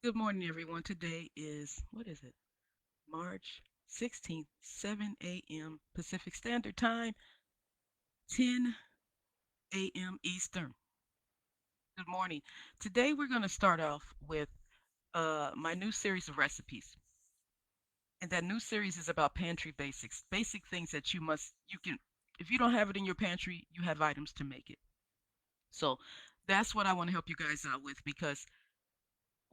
Good morning, everyone. Today is, what is it? March 16th, 7 a.m. Pacific Standard Time, 10 a.m. Eastern. Good morning. Today, we're going to start off with my new series of recipes. And that new series is about pantry basics, basic things that you can, if you don't have it in your pantry, you have items to make it. So that's what I want to help you guys out with because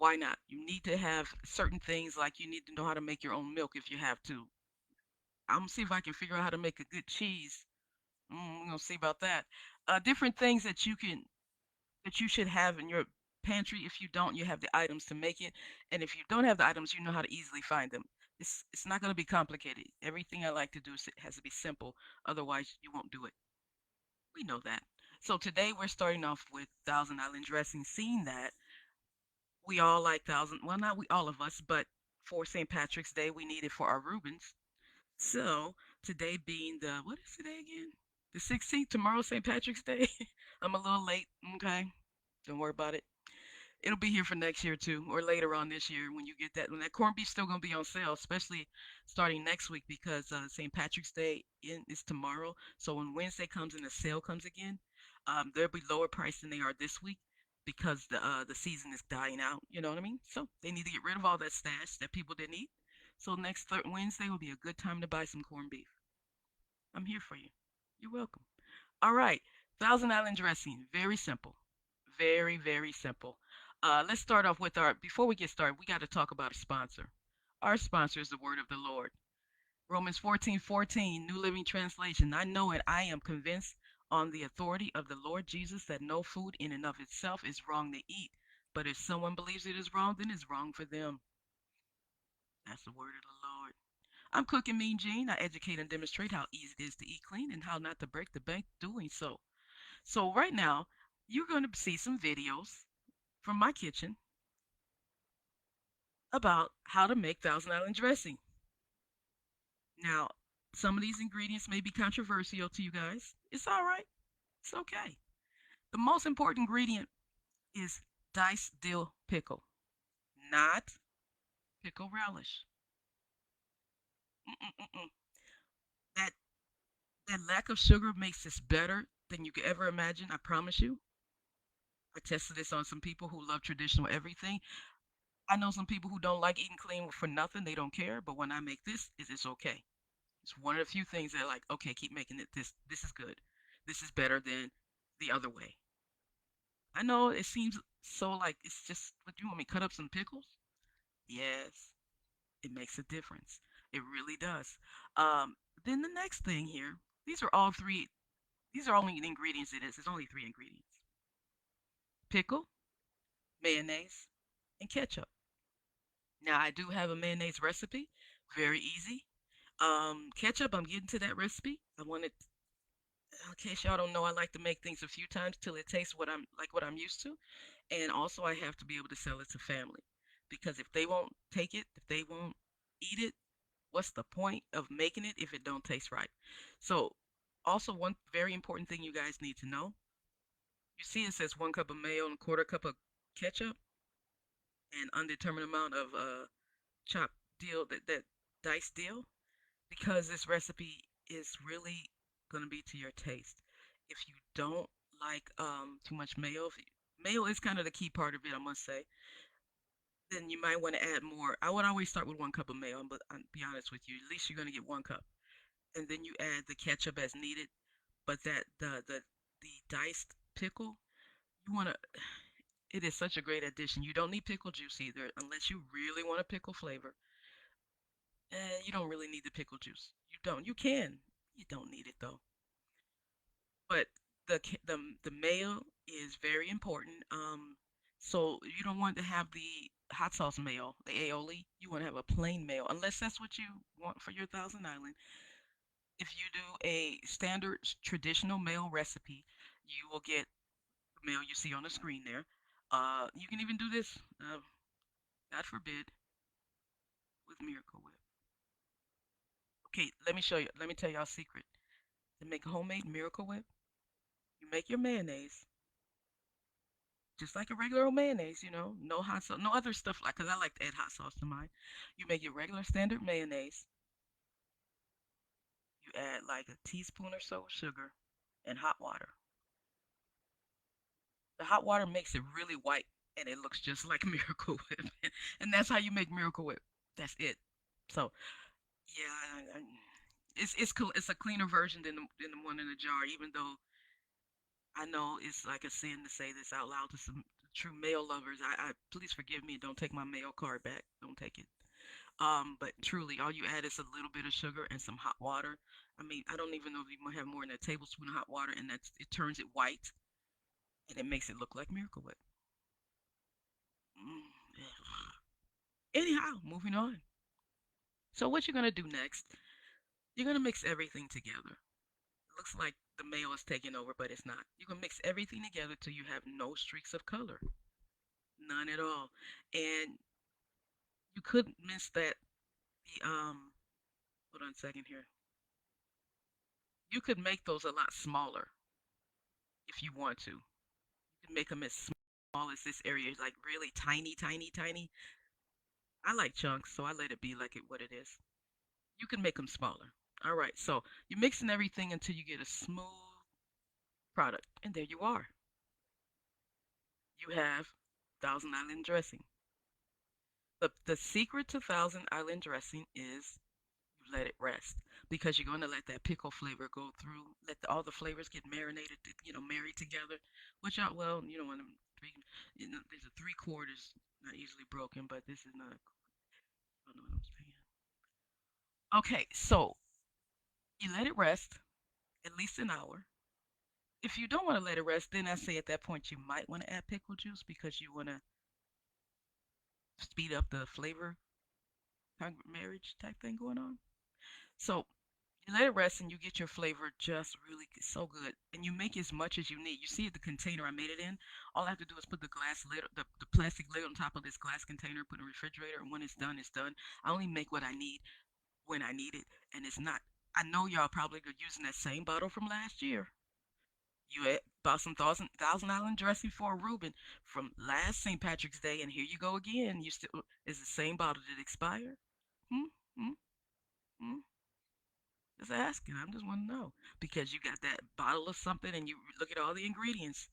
why not? You need to have certain things like you need to know how to make your own milk if you have to. I'm gonna see if I can figure out how to make a good cheese. We're gonna see about that. Different things that you should have in your pantry. If you don't, you have the items to make it, and if you don't have the items, you know how to easily find them. It's not gonna be complicated. Everything I like to do has to be simple. Otherwise, you won't do it. We know that. So today we're starting off with Thousand Island dressing. Seeing that we all like thousand, well, not we all of us, but for St. Patrick's Day, we need it for our Reubens. So today being the what is today again? The 16th. Tomorrow, St. Patrick's Day. I'm a little late. Okay, don't worry about it. It'll be here for next year too, or later on this year when you get that. When that corned beef's still gonna be on sale, especially starting next week because St. Patrick's Day is tomorrow. So when Wednesday comes and the sale comes again, they'll be lower priced than they are this week because the season is dying out. You know what I mean? So they need to get rid of all that stash that people didn't eat. So next Wednesday will be a good time to buy some corned beef. I'm here for you. You're welcome. All right, Thousand Island dressing. Very simple. Very, very simple. Let's start off with before we get started, we got to talk about a sponsor. Our sponsor is the word of the Lord. Romans 14:14, New Living Translation. I know it, I am convinced on the authority of the Lord Jesus that no food in and of itself is wrong to eat. But if someone believes it is wrong, then it's wrong for them. That's the word of the Lord. I'm Cooking Mean Gene. I educate and demonstrate how easy it is to eat clean and how not to break the bank doing so. So right now, you're going to see some videos from my kitchen about how to make Thousand Island dressing. Now, some of these ingredients may be controversial to you guys. It's all right. It's okay. The most important ingredient is diced dill pickle, not pickle relish. Mm-mm-mm-mm. That that lack of sugar makes this better than you could ever imagine. I promise you. I tested this on some people who love traditional everything. I know some people who don't like eating clean for nothing. They don't care. But when I make this, it's okay. It's one of the few things that like, okay, keep making it. This is good. This is better than the other way. I know it seems so like it's just. What do you want me to cut up some pickles? Yes, it makes a difference. It really does. Um, then the next thing here. These are all three. These are only the ingredients it is. It's only three ingredients: pickle, mayonnaise, and ketchup. Now I do have a mayonnaise recipe. Very easy. Ketchup, I'm getting to that recipe. I wanted, in case y'all don't know, I like to make things a few times till it tastes what I'm used to. And also I have to be able to sell it to family. Because if they won't take it, if they won't eat it, what's the point of making it if it don't taste right? So also one very important thing you guys need to know. You see it says 1 cup of mayo and a quarter cup of ketchup and undetermined amount of chopped dill that diced dill because this recipe is really going to be to your taste. If you don't like too much mayo, mayo is kind of the key part of it, I must say. Then you might want to add more. I would always start with 1 cup of mayo, but I'll be honest with you, at least you're going to get 1 cup, and then you add the ketchup as needed. But that the diced pickle, you want to. It is such a great addition. You don't need pickle juice either, unless you really want a pickle flavor. You don't really need the pickle juice. You don't. You can. You don't need it though. But the mayo is very important. So you don't want to have the hot sauce mayo, the aioli. You want to have a plain mayo, unless that's what you want for your Thousand Island. If you do a standard traditional mayo recipe, you will get the mayo you see on the screen there. You can even do this, God forbid, with Miracle Whip. Okay, let me show you. Let me tell y'all a secret. To make a homemade Miracle Whip, you make your mayonnaise, just like a regular old mayonnaise, no hot sauce, no other stuff like. Cause I like to add hot sauce to mine. You make your regular standard mayonnaise. You add like a teaspoon or so of sugar and hot water. The hot water makes it really white and it looks just like Miracle Whip. And that's how you make Miracle Whip. That's it. So yeah, it's a cleaner version than the one in the jar. Even though I know it's like a sin to say this out loud to some true mayo lovers. I please forgive me. Don't take my mayo card back. Don't take it. But truly, all you add is a little bit of sugar and some hot water. I mean, I don't even know if you might have more than a tablespoon of hot water, and it turns it white and it makes it look like Miracle Whip. Mm, yeah. Anyhow, moving on. So what you're gonna do next? You're gonna mix everything together. It looks like the mayo is taking over, but it's not. You're gonna mix everything together till you have no streaks of color, none at all. And you could miss that. The hold on a second here. You could make those a lot smaller if you want to. You can make them as small as this area, like really tiny, tiny, tiny. I like chunks, so I let it be like what it is. You can make them smaller. All right, so you're mixing everything until you get a smooth product, and there you are. You have Thousand Island dressing. The secret to Thousand Island dressing is you let it rest because you're going to let that pickle flavor go through. Let all the flavors get marinated, married together. Which I well, when I'm three, there's a three quarters not easily broken, but this is not. I don't know what I'm saying. Okay, so you let it rest at least an hour. If you don't want to let it rest, then I say at that point you might want to add pickle juice because you want to speed up the flavor marriage type thing going on. So you let it rest and you get your flavor just really so good. And you make as much as you need. You see the container I made it in? All I have to do is put the glass lid, the plastic lid on top of this glass container, put in a refrigerator, and when it's done, it's done. I only make what I need when I need it. And it's not, I know y'all probably are using that same bottle from last year. You bought some Thousand Island dressing for a Reuben from last St. Patrick's Day, and here you go again. You still is the same bottle. Did it expire? Hmm? Hmm? Hmm? Just asking. I just want to know because you got that bottle of something, and you look at all the ingredients.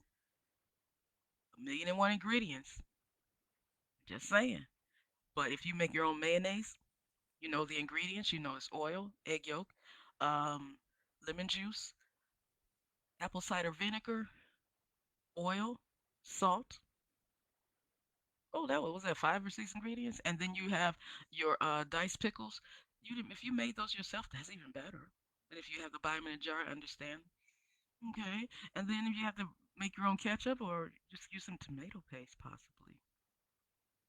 A million and one ingredients. Just saying. But if you make your own mayonnaise, you know the ingredients. You know it's oil, egg yolk, um, lemon juice, apple cider vinegar, oil, salt. Oh, that was that 5 or 6 ingredients, and then you have your diced pickles. If you made those yourself, that's even better. And if you have to buy them in a jar, I understand. Okay, and then if you have to make your own ketchup or just use some tomato paste, possibly.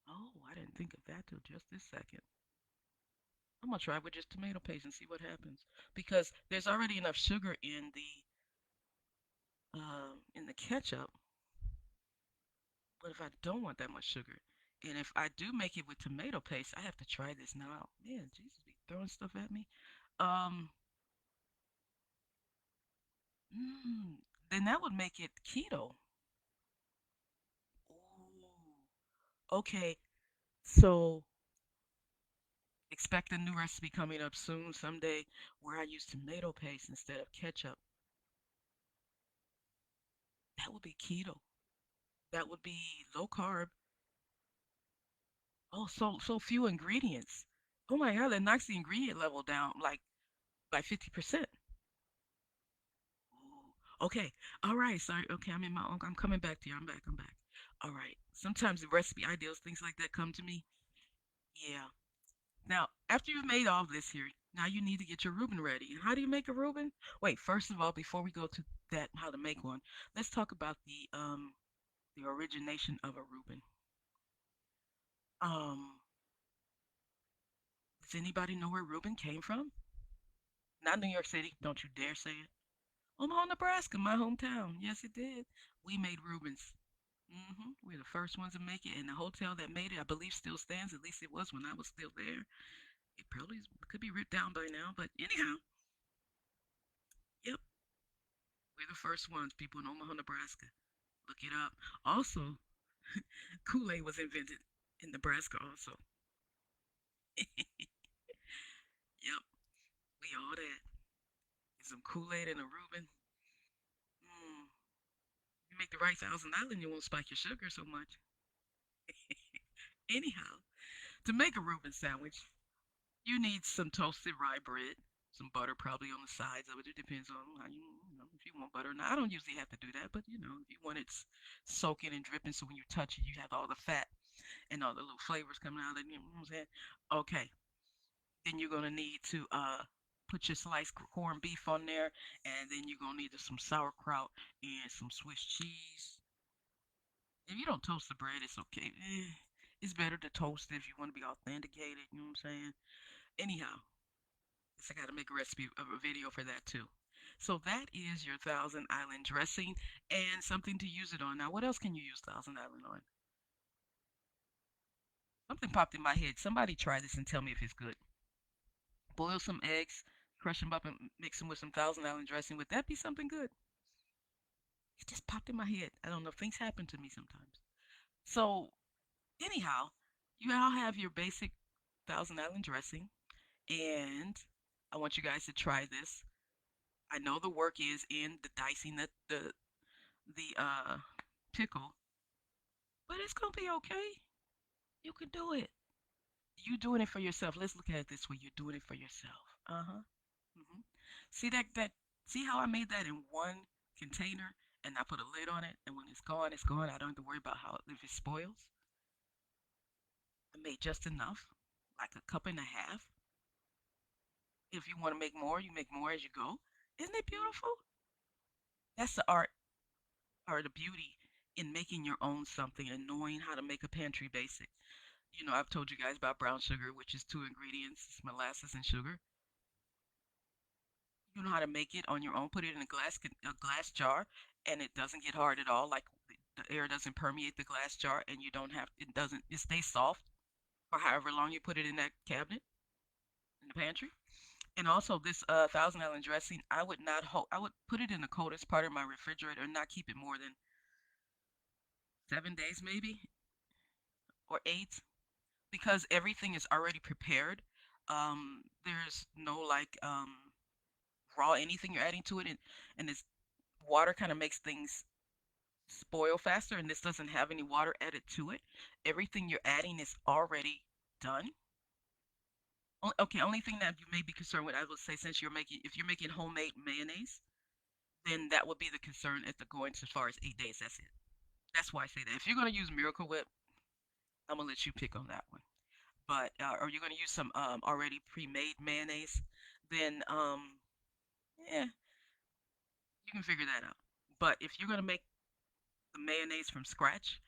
Oh, I didn't think of that till just this second. I'm gonna try with just tomato paste and see what happens because there's already enough sugar in the ketchup. But if I don't want that much sugar, and if I do make it with tomato paste, I have to try this now. Man, Jesus, be throwing stuff at me. Um, mm, then that would make it keto. Ooh, okay. So expect a new recipe coming up soon someday where I use tomato paste instead of ketchup. That would be keto. That would be low carb. Oh, so few ingredients. Oh my God, that knocks the ingredient level down like by 50%. Ooh, okay. All right. Sorry. Okay. I'm coming back to you. I'm back. I'm back. All right. Sometimes the recipe ideas, things like that come to me. Yeah. Now, after you've made all this here, now you need to get your Reuben ready. And how do you make a Reuben? Wait, first of all, before we go to that, how to make one, let's talk about the origination of a Reuben. Um, does anybody know where Reuben came from? Not New York City. Don't you dare say it. Omaha, Nebraska, my hometown. Yes, it did. We made Reubens. We're the first ones to make it, and the hotel that made it, I believe, still stands. At least it was when I was still there. It probably could be ripped down by now, but anyhow, yep, we're the first ones. People in Omaha, Nebraska. Look it up. Also, Kool-Aid was invented in Nebraska also. Yep, we all that. Get some Kool-Aid and a Reuben. Mm. You make the right Thousand Island, you won't spike your sugar so much. Anyhow, to make a Reuben sandwich, you need some toasted rye bread, some butter probably on the sides of it. It depends on how if you want butter or not. I don't usually have to do that, but if you want it soaking and dripping, so when you touch it, you have all the fat and all the little flavors coming out. You know what I'm saying? Okay, then you're gonna need to put your sliced corned beef on there, and then you're gonna need some sauerkraut and some Swiss cheese. If you don't toast the bread, it's okay. It's better to toast it if you want to be authenticated. You know what I'm saying? Anyhow, so I got to make a recipe of a video for that too. So that is your Thousand Island dressing and something to use it on. Now, what else can you use Thousand Island on? Something popped in my head. Somebody try this and tell me if it's good. Boil some eggs, crush them up, and mix them with some Thousand Island dressing. Would that be something good? It just popped in my head. I don't know. Things happen to me sometimes. So, anyhow, you all have your basic Thousand Island dressing, and I want you guys to try this. I know the work is in the dicing the pickle, but it's gonna be okay. You can do it. You doing it for yourself. Let's look at it this way. You're doing it for yourself. Uh-huh. Hmm. See that see how I made that in one container and I put a lid on it, and when it's gone, it's gone. I don't have to worry about how if it spoils. I made just enough, like a cup and a half. If you want to make more, you make more as you go. Isn't it beautiful? That's the art or the beauty in making your own something and knowing how to make a pantry basic. I've told you guys about brown sugar, which is two ingredients, it's molasses and sugar. You know how to make it on your own. Put it in a glass jar, and it doesn't get hard at all. Like the air doesn't permeate the glass jar, and you don't have it doesn't it stays soft for however long you put it in that cabinet in the pantry. And also this Thousand Island dressing, I would not hold. I would put it in the coldest part of my refrigerator and not keep it more than 7 days, maybe, or 8, because everything is already prepared. There's no like raw anything you're adding to it, and this water kind of makes things spoil faster, and this doesn't have any water added to it. Everything you're adding is already done. Okay, only thing that you may be concerned with, I would say, since if you're making homemade mayonnaise, then that would be the concern at the going so far as 8 days. That's it. That's why I say that. If you're gonna use Miracle Whip, I'm gonna let you pick on that one. But or you're gonna use some already pre-made mayonnaise, then yeah, you can figure that out. But if you're gonna make the mayonnaise from scratch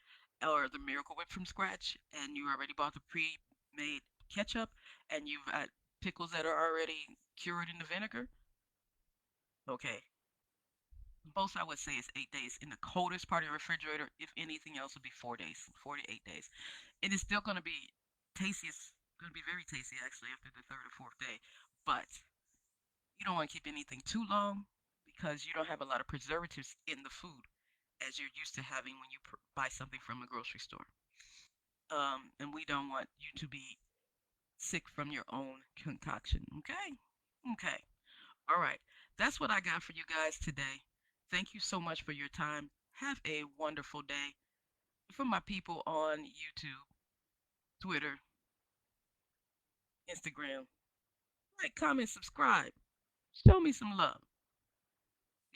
or the Miracle Whip from scratch, and you already bought the pre-made ketchup, and you've got pickles that are already cured in the vinegar, okay. Most I would say is 8 days in the coldest part of your refrigerator. If anything else, would be 4 days, 4 to 8 days. It is still going to be tasty. It's going to be very tasty actually after the third or fourth day. But you don't want to keep anything too long because you don't have a lot of preservatives in the food as you're used to having when you buy something from a grocery store. And we don't want you to be sick from your own concoction. Okay? Okay. All right. That's what I got for you guys today. Thank you so much for your time. Have a wonderful day. For my people on YouTube, Twitter, Instagram, like, comment, subscribe. Show me some love.